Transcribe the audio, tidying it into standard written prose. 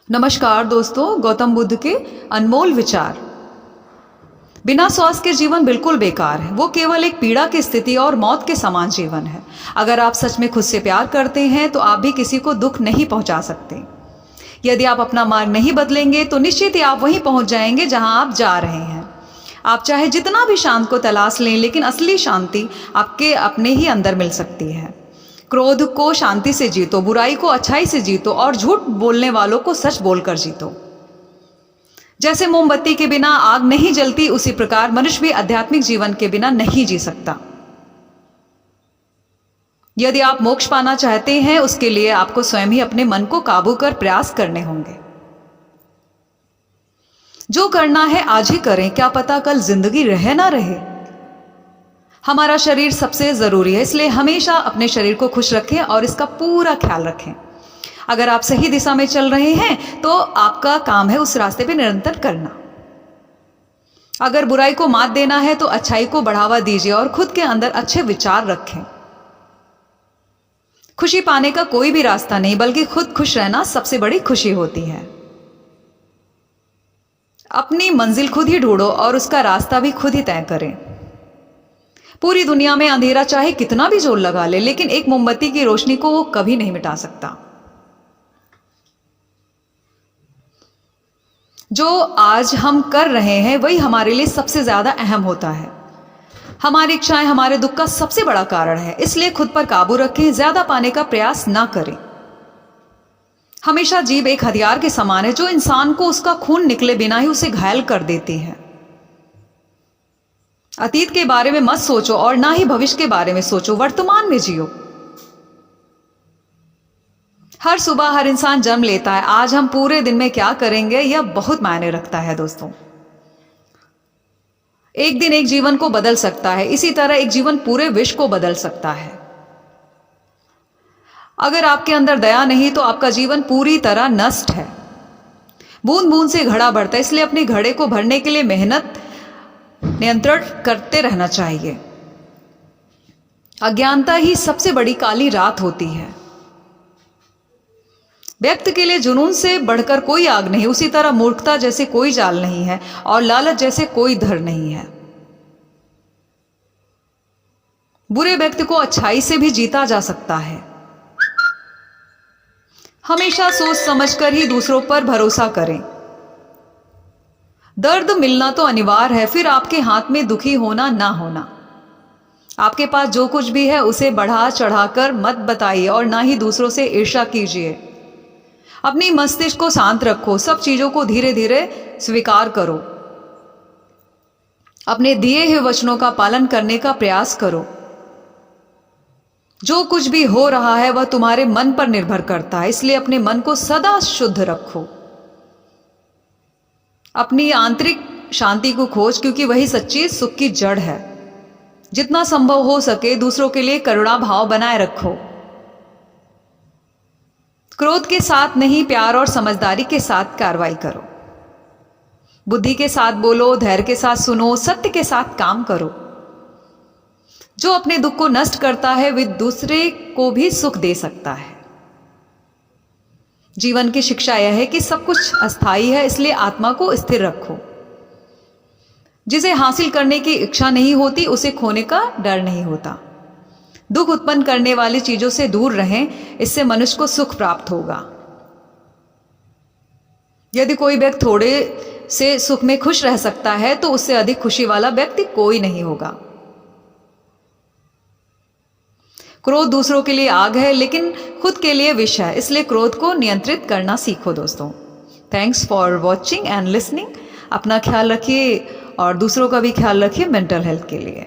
नमस्कार दोस्तों, गौतम बुद्ध के अनमोल विचार। बिना स्वास्थ्य के जीवन बिल्कुल बेकार है। वो केवल एक पीड़ा की स्थिति और मौत के समान जीवन है। अगर आप सच में खुद से प्यार करते हैं तो आप भी किसी को दुख नहीं पहुंचा सकते। यदि आप अपना मार्ग नहीं बदलेंगे तो निश्चित ही आप वहीं पहुंच जाएंगे जहां आप जा रहे हैं। आप चाहे जितना भी शांत को तलाश लें, लेकिन असली शांति आपके अपने ही अंदर मिल सकती है। क्रोध को शांति से जीतो, बुराई को अच्छाई से जीतो और झूठ बोलने वालों को सच बोलकर जीतो। जैसे मोमबत्ती के बिना आग नहीं जलती, उसी प्रकार मनुष्य भी आध्यात्मिक जीवन के बिना नहीं जी सकता। यदि आप मोक्ष पाना चाहते हैं, उसके लिए आपको स्वयं ही अपने मन को काबू कर प्रयास करने होंगे। जो करना है आज ही करें, क्या पता कल जिंदगी रहे ना रहे। हमारा शरीर सबसे जरूरी है, इसलिए हमेशा अपने शरीर को खुश रखें और इसका पूरा ख्याल रखें। अगर आप सही दिशा में चल रहे हैं तो आपका काम है उस रास्ते पे निरंतर करना। अगर बुराई को मात देना है तो अच्छाई को बढ़ावा दीजिए और खुद के अंदर अच्छे विचार रखें। खुशी पाने का कोई भी रास्ता नहीं, बल्कि खुद खुश रहना सबसे बड़ी खुशी होती है। अपनी मंजिल खुद ही ढूंढो और उसका रास्ता भी खुद ही तय करें। पूरी दुनिया में अंधेरा चाहे कितना भी जोर लगा ले, लेकिन एक मोमबत्ती की रोशनी को वो कभी नहीं मिटा सकता। जो आज हम कर रहे हैं वही हमारे लिए सबसे ज्यादा अहम होता है। हमारी इच्छाएं हमारे दुख का सबसे बड़ा कारण है, इसलिए खुद पर काबू रखें, ज्यादा पाने का प्रयास ना करें। हमेशा जीभ एक हथियार के समान है जो इंसान को उसका खून निकले बिना ही उसे घायल कर देती है। अतीत के बारे में मत सोचो और ना ही भविष्य के बारे में सोचो, वर्तमान में जियो। हर सुबह हर इंसान जन्म लेता है, आज हम पूरे दिन में क्या करेंगे यह बहुत मायने रखता है दोस्तों। एक दिन एक जीवन को बदल सकता है, इसी तरह एक जीवन पूरे विश्व को बदल सकता है। अगर आपके अंदर दया नहीं तो आपका जीवन पूरी तरह नष्ट है। बूंद बूंद से घड़ा बढ़ता है, इसलिए अपने घड़े को भरने के लिए मेहनत नियंत्रण करते रहना चाहिए। अज्ञानता ही सबसे बड़ी काली रात होती है। व्यक्ति के लिए जुनून से बढ़कर कोई आग नहीं, उसी तरह मूर्खता जैसे कोई जाल नहीं है और लालच जैसे कोई धर नहीं है। बुरे व्यक्ति को अच्छाई से भी जीता जा सकता है। हमेशा सोच समझकर ही दूसरों पर भरोसा करें। दर्द मिलना तो अनिवार्य है, फिर आपके हाथ में दुखी होना ना होना। आपके पास जो कुछ भी है उसे बढ़ा चढ़ाकर मत बताइए और ना ही दूसरों से ईर्ष्या कीजिए। अपनी मस्तिष्क को शांत रखो, सब चीजों को धीरे धीरे स्वीकार करो। अपने दिए हुए वचनों का पालन करने का प्रयास करो। जो कुछ भी हो रहा है वह तुम्हारे मन पर निर्भर करता है, इसलिए अपने मन को सदा शुद्ध रखो। अपनी आंतरिक शांति को खोज, क्योंकि वही सच्ची सुख की जड़ है। जितना संभव हो सके दूसरों के लिए करुणा भाव बनाए रखो। क्रोध के साथ नहीं, प्यार और समझदारी के साथ कार्रवाई करो। बुद्धि के साथ बोलो, धैर्य के साथ सुनो, सत्य के साथ काम करो। जो अपने दुख को नष्ट करता है वह दूसरे को भी सुख दे सकता है। जीवन की शिक्षा यह है कि सब कुछ अस्थायी है, इसलिए आत्मा को स्थिर रखो। जिसे हासिल करने की इच्छा नहीं होती उसे खोने का डर नहीं होता। दुख उत्पन्न करने वाली चीजों से दूर रहें, इससे मनुष्य को सुख प्राप्त होगा। यदि कोई व्यक्ति थोड़े से सुख में खुश रह सकता है तो उससे अधिक खुशी वाला व्यक्ति कोई नहीं होगा। क्रोध दूसरों के लिए आग है, लेकिन खुद के लिए विष है, इसलिए क्रोध को नियंत्रित करना सीखो दोस्तों। Thanks for watching and listening. अपना ख्याल रखिए और दूसरों का भी ख्याल रखिए मेंटल हेल्थ के लिए।